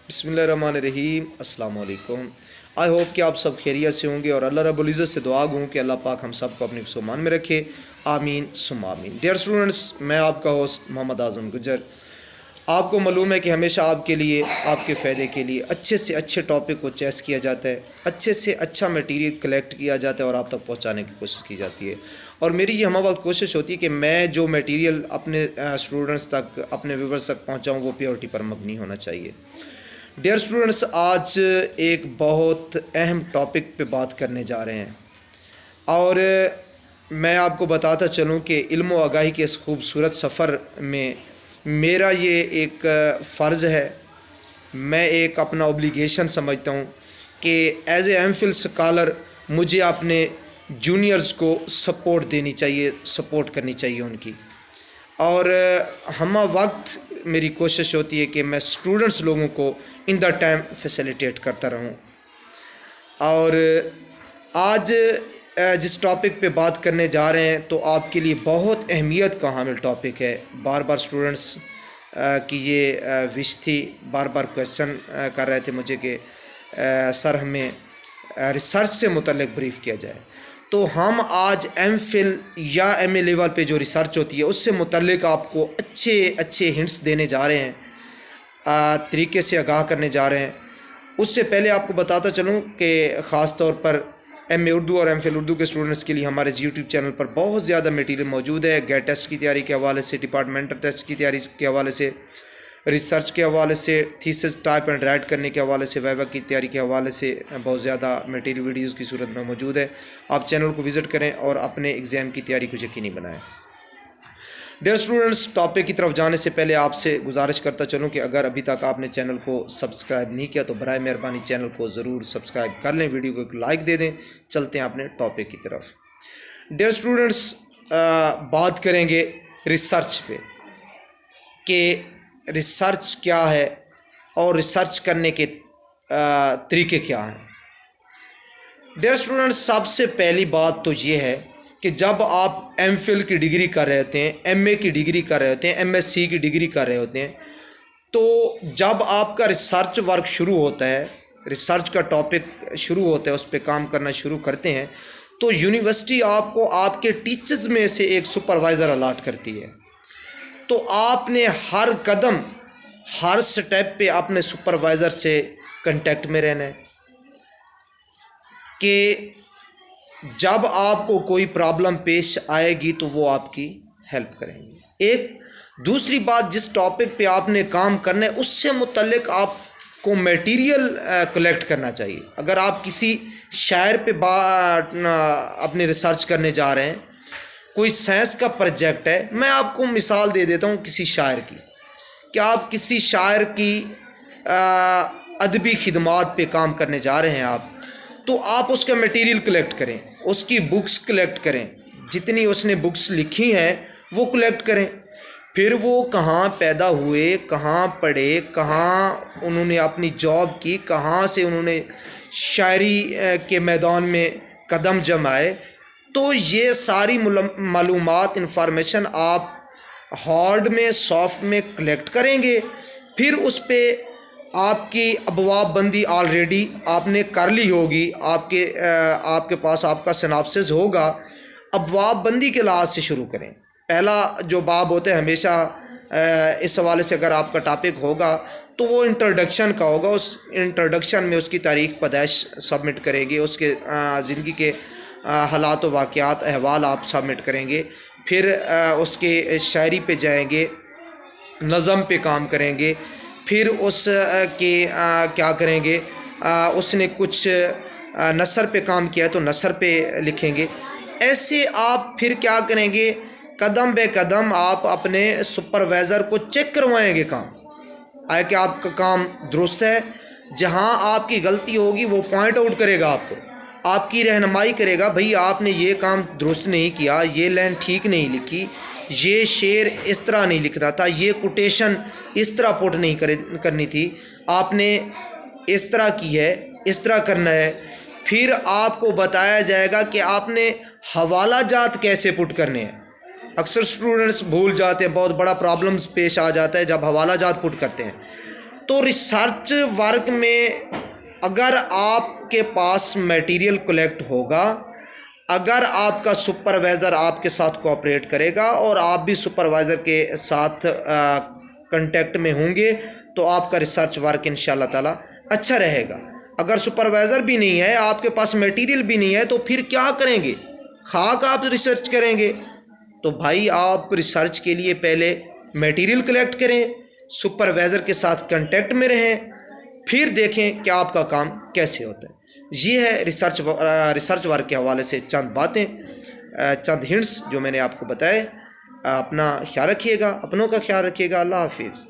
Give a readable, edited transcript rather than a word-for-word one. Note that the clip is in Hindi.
बिस्मिल्लाहिर्रहमानिर्रहीम अस्सलाम वालेकुम। आई होप कि आप सब खैरियत से होंगे और अल्लाह रब्बुल इज़्ज़त से दुआ गूँ कि अल्लाह पाक हम सब को अपनी फुमान में रखे। आमीन सुम्मा आमीन। डियर स्टूडेंट्स, मैं आपका होस्ट मोहम्मद आज़म गुजर। आपको मालूम है कि हमेशा आपके लिए, आपके फ़ायदे के लिए अच्छे से अच्छे टॉपिक को चेस किया जाता है, अच्छे से अच्छा मटेरियल कलेक्ट किया जाता है और आप तक पहुंचाने की कोशिश की जाती है। और मेरी ये हमारा कोशिश होती है कि मैं जो मटेरियल अपने स्टूडेंट्स तक, अपने व्यूवर्स तक पहुंचाऊं, वो प्योरिटी पर मबनी होना चाहिए। डियर स्टूडेंट्स, आज एक बहुत अहम टॉपिक पे बात करने जा रहे हैं और मैं आपको बताता चलूं कि इल्म व आगाही के इस खूबसूरत सफ़र में मेरा ये एक फ़र्ज़ है, मैं एक अपना ऑब्लिगेशन समझता हूँ कि as a M Phil scholar मुझे अपने जूनियर्स को सपोर्ट देनी चाहिए, सपोर्ट करनी चाहिए उनकी। और हम वक्त मेरी कोशिश होती है कि मैं स्टूडेंट्स लोगों को इन द टाइम फैसिलिटेट करता रहूं। और आज जिस टॉपिक पे बात करने जा रहे हैं तो आपके लिए बहुत अहमियत का हामिल टॉपिक है। बार बार स्टूडेंट्स की ये विश थी, बार बार क्वेश्चन कर रहे थे मुझे कि सर हमें रिसर्च से मुतल्लिक ब्रीफ़ किया जाए। तो हम आज एम फिल या एम ए लेवल पे जो रिसर्च होती है उससे मुतल्लिक आपको अच्छे अच्छे हिंट्स देने जा रहे हैं, तरीके से आगाह करने जा रहे हैं। उससे पहले आपको बताता चलूँ कि ख़ास तौर पर एम ए उर्दू और एम फिल उर्दू के स्टूडेंट्स के लिए हमारे यूट्यूब चैनल पर बहुत ज़्यादा मटेरियल मौजूद है। गेट टेस्ट की तैयारी के हवाले से, डिपार्टमेंटल टेस्ट की तैयारी के हवाले से, रिसर्च के हवाले से, थीसिस टाइप एंड राइट करने के हवाले से, वाइवा की तैयारी के हवाले से बहुत ज़्यादा मटेरियल वीडियोज़ की सूरत में मौजूद है। आप चैनल को विज़िट करें और अपने एग्ज़ाम की तैयारी को यकीनी बनाएं। डियर स्टूडेंट्स, टॉपिक की तरफ जाने से पहले आपसे गुजारिश करता चलूं कि अगर अभी तक आपने चैनल को सब्सक्राइब नहीं किया तो बराए मेहरबानी चैनल को ज़रूर सब्सक्राइब कर लें, वीडियो को एक लाइक दे दें। चलते हैं अपने टॉपिक की तरफ। डियर स्टूडेंट्स, बात करेंगे रिसर्च पे कि रिसर्च क्या है और रिसर्च करने के तरीके क्या हैं। डियर स्टूडेंट्स, सबसे पहली बात तो ये है कि जब आप एम फिल की डिग्री कर रहे होते हैं, एम ए की डिग्री कर रहे होते हैं, एम एस सी की डिग्री कर रहे होते हैं, तो जब आपका रिसर्च वर्क शुरू होता है, रिसर्च का टॉपिक शुरू होता है, उस पर काम करना शुरू करते हैं, तो यूनिवर्सिटी आपको आपके टीचर्स में से एक सुपरवाइज़र अलॉट करती है। तो आपने हर कदम, हर स्टेप पे अपने सुपरवाइज़र से कांटेक्ट में रहना है कि जब आपको कोई प्रॉब्लम पेश आएगी तो वो आपकी हेल्प करेंगे। एक दूसरी बात, जिस टॉपिक पे आपने काम करना है उससे मुतल्लिक आपको मटेरियल कलेक्ट करना चाहिए। अगर आप किसी शायर पे अपनी रिसर्च करने जा रहे हैं, कोई साइंस का प्रोजेक्ट है, मैं आपको मिसाल दे देता हूँ किसी शायर की, कि आप किसी शायर की अदबी खिदमात पे काम करने जा रहे हैं आप, तो आप उसका मटेरियल कलेक्ट करें, उसकी बुक्स कलेक्ट करें, जितनी उसने बुक्स लिखी हैं वो कलेक्ट करें। फिर वो कहाँ पैदा हुए, कहाँ पढ़े, कहाँ उन्होंने अपनी जॉब की, कहाँ से उन्होंने शायरी के मैदान में कदम जमाए, तो ये सारी मालूमात, इंफॉर्मेशन आप हार्ड में, सॉफ्ट में कलेक्ट करेंगे। फिर उस पर आपकी अबवाब बंदी ऑलरेडी आपने कर ली होगी, आपके पास आपका सिनॉप्सिस होगा। अबवाब बंदी के लिहाज से शुरू करें। पहला जो बाब होता है हमेशा इस हवाले से अगर आपका टॉपिक होगा तो वो इंट्रोडक्शन का होगा। उस इंट्रोडक्शन में उसकी तारीख़ पैदाइश सबमिट करेंगे, उसके ज़िंदगी के हालात व वाक़यात, अहवाल आप सबमिट करेंगे। फिर उसके शायरी पे जाएंगे, नज़म पे काम करेंगे। फिर उस के क्या करेंगे, उसने कुछ नसर पे काम किया तो नसर पे लिखेंगे। ऐसे आप फिर क्या करेंगे, कदम बे कदम आप अपने सुपरवाइज़र को चेक करवाएंगे काम, आए कि आपका काम दुरुस्त है। जहां आपकी गलती होगी वो पॉइंट आउट करेगा, आपकी रहनुमाई करेगा, भाई आपने ये काम दुरुस्त नहीं किया, ये लाइन ठीक नहीं लिखी, ये शेर इस तरह नहीं लिखना था, ये कोटेशन इस तरह पुट नहीं करनी थी, आपने इस तरह की है, इस तरह करना है। फिर आपको बताया जाएगा कि आपने हवाला जात कैसे पुट करने हैं। अक्सर स्टूडेंट्स भूल जाते हैं, बहुत बड़ा प्रॉब्लम्स पेश आ जाता है जब हवाला जात पुट करते हैं। तो रिसर्च वर्क में अगर आपके पास मटेरियल कलेक्ट होगा, अगर आपका सुपरवाइज़र आपके साथ कोऑपरेट करेगा और आप भी सुपरवाइज़र के साथ कांटेक्ट में होंगे, तो आपका रिसर्च वर्क इंशाल्लाह ताला अच्छा रहेगा। अगर सुपरवाइज़र भी नहीं है, आपके पास मटेरियल भी नहीं है, तो फिर क्या करेंगे? खाक आप रिसर्च करेंगे। तो भाई आप रिसर्च के लिए पहले मटेरियल कलेक्ट करें, सुपरवाइज़र के साथ कांटेक्ट में रहें, फिर देखें कि आपका काम कैसे होता है। ये है रिसर्च वर्क के हवाले से चंद बातें, चंद हिंट्स जो मैंने आपको बताए। अपना ख्याल रखिएगा, अपनों का ख्याल रखिएगा। अल्लाह हाफिज़।